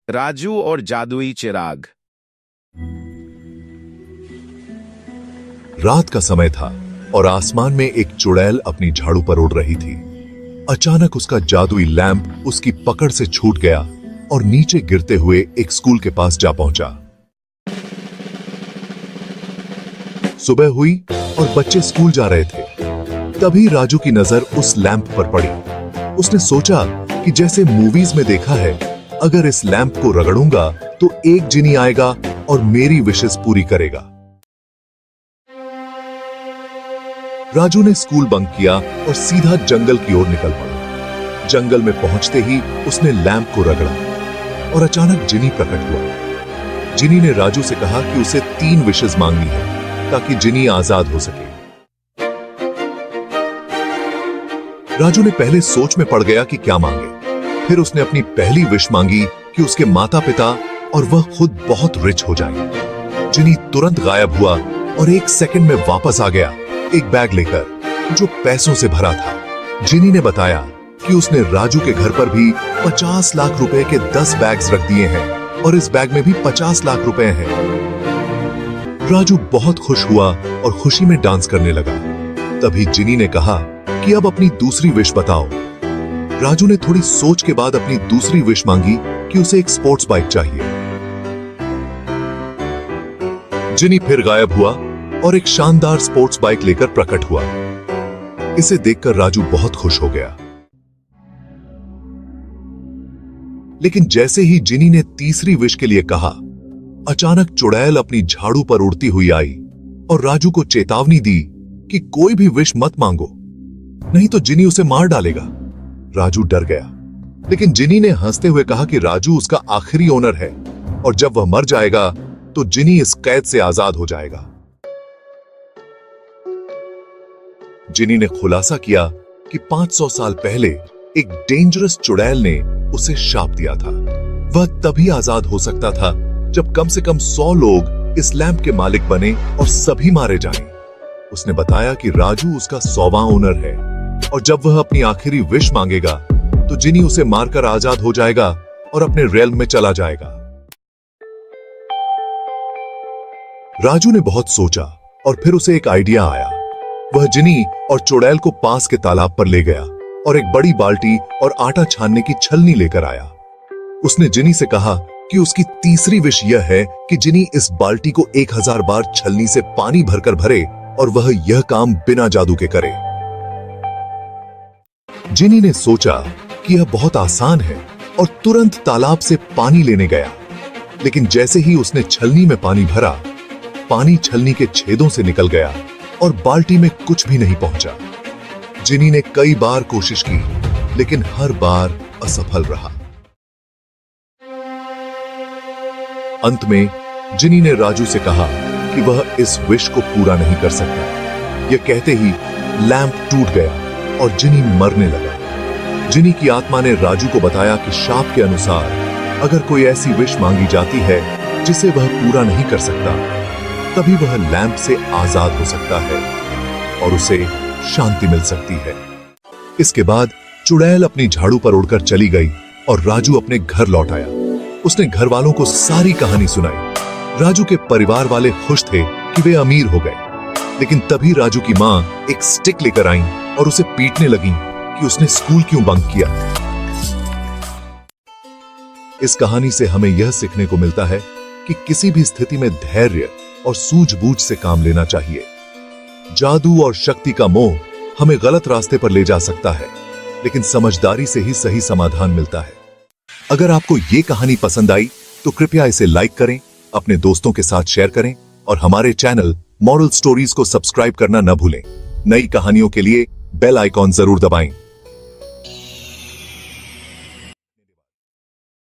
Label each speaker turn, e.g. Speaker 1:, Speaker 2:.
Speaker 1: राजू और जादुई चिराग।
Speaker 2: रात का समय था और आसमान में एक चुड़ैल अपनी झाड़ू पर उड़ रही थी। अचानक उसका जादुई लैंप उसकी पकड़ से छूट गया और नीचे गिरते हुए एक स्कूल के पास जा पहुंचा। सुबह हुई और बच्चे स्कूल जा रहे थे। तभी राजू की नजर उस लैंप पर पड़ी। उसने सोचा कि जैसे मूवीज में देखा है, अगर इस लैंप को रगड़ूंगा तो एक जिनी आएगा और मेरी विशेस पूरी करेगा। राजू ने स्कूल बंक किया और सीधा जंगल की ओर निकल पड़ा। जंगल में पहुंचते ही उसने लैंप को रगड़ा और अचानक जिनी प्रकट हुआ। जिनी ने राजू से कहा कि उसे 3 विशेस मांगनी है ताकि जिनी आजाद हो सके। राजू ने पहले सोच में पड़ गया कि क्या मांगे। फिर उसने अपनी पहली विश मांगी कि उसके माता पिता और वह खुद बहुत रिच हो जाए। जिनी तुरंत गायब हुआ और 1 सेकंड में वापस आ गया, एक बैग लेकर जो पैसों से भरा था। जिनी ने बताया कि उसने राजू के घर पर भी 50 लाख रुपए के 10 बैग्स रख दिए हैं और इस बैग में भी 50 लाख रुपए हैं। राजू बहुत खुश हुआ और खुशी में डांस करने लगा। तभी जिनी ने कहा कि अब अपनी दूसरी विश बताओ। राजू ने थोड़ी सोच के बाद अपनी दूसरी विश मांगी कि उसे एक स्पोर्ट्स बाइक चाहिए। जिनी फिर गायब हुआ और एक शानदार स्पोर्ट्स बाइक लेकर प्रकट हुआ। इसे देखकर राजू बहुत खुश हो गया। लेकिन जैसे ही जिनी ने तीसरी विश के लिए कहा, अचानक चुड़ैल अपनी झाड़ू पर उड़ती हुई आई और राजू को चेतावनी दी कि कोई भी विश मत मांगो, नहीं तो जिनी उसे मार डालेगा। राजू डर गया, लेकिन जिनी ने हंसते हुए कहा कि राजू उसका आखिरी ओनर है और जब वह मर जाएगा तो जिनी इस कैद से आजाद हो जाएगा। जिनी ने खुलासा किया कि 500 साल पहले एक डेंजरस चुड़ैल ने उसे शाप दिया था। वह तभी आजाद हो सकता था जब कम से कम 100 लोग इस लैंप के मालिक बने और सभी मारे जाएं। उसने बताया कि राजू उसका 100वां ओनर है और जब वह अपनी आखिरी विश मांगेगा तो जिनी उसे मारकर आजाद हो जाएगा और अपने रेल्म में चला जाएगा। राजू ने बहुत सोचा और फिर उसे एक आइडिया आया। वह जिनी और चुड़ैल को पास के तालाब पर ले गया और एक बड़ी बाल्टी और आटा छानने की छलनी लेकर आया। उसने जिनी से कहा कि उसकी तीसरी विश यह है कि जिनी इस बाल्टी को 1000 बार छलनी से पानी भरकर भरे और वह यह काम बिना जादू के करे। जिनी ने सोचा कि यह बहुत आसान है और तुरंत तालाब से पानी लेने गया। लेकिन जैसे ही उसने छलनी में पानी भरा, पानी छलनी के छेदों से निकल गया और बाल्टी में कुछ भी नहीं पहुंचा। जिनी ने कई बार कोशिश की, लेकिन हर बार असफल रहा। अंत में जिनी ने राजू से कहा कि वह इस विश को पूरा नहीं कर सकता। यह कहते ही लैंप टूट गया और जिनी मरने लगा। जिनी की आत्मा ने राजू को बताया कि शाप के अनुसार अगर कोई ऐसी विश मांगी जाती है जिसे वह पूरा नहीं कर सकता, तभी वह लैंप से आजाद हो सकता है और उसे शांति मिल सकती है। इसके बाद चुड़ैल अपनी झाड़ू पर उड़कर चली गई और राजू अपने घर लौट आया। उसने घर वालों को सारी कहानी सुनाई। राजू के परिवार वाले खुश थे कि वे अमीर हो गए। लेकिन तभी राजू की मां एक स्टिक लेकर आई और उसे पीटने लगी कि उसने स्कूल क्यों बंक किया। इस कहानी से हमें यह सीखने को मिलता है कि किसी भी स्थिति में धैर्य और सूझबूझ से काम लेना चाहिए। जादू और शक्ति का मोह हमें गलत रास्ते पर ले जा सकता है, लेकिन समझदारी से ही सही समाधान मिलता है। अगर आपको ये कहानी पसंद आई तो कृपया इसे लाइक करें, अपने दोस्तों के साथ शेयर करें और हमारे चैनल मॉरल स्टोरीज को सब्सक्राइब करना न भूलें। नई कहानियों के लिए बेल आइकॉन जरूर दबाएं।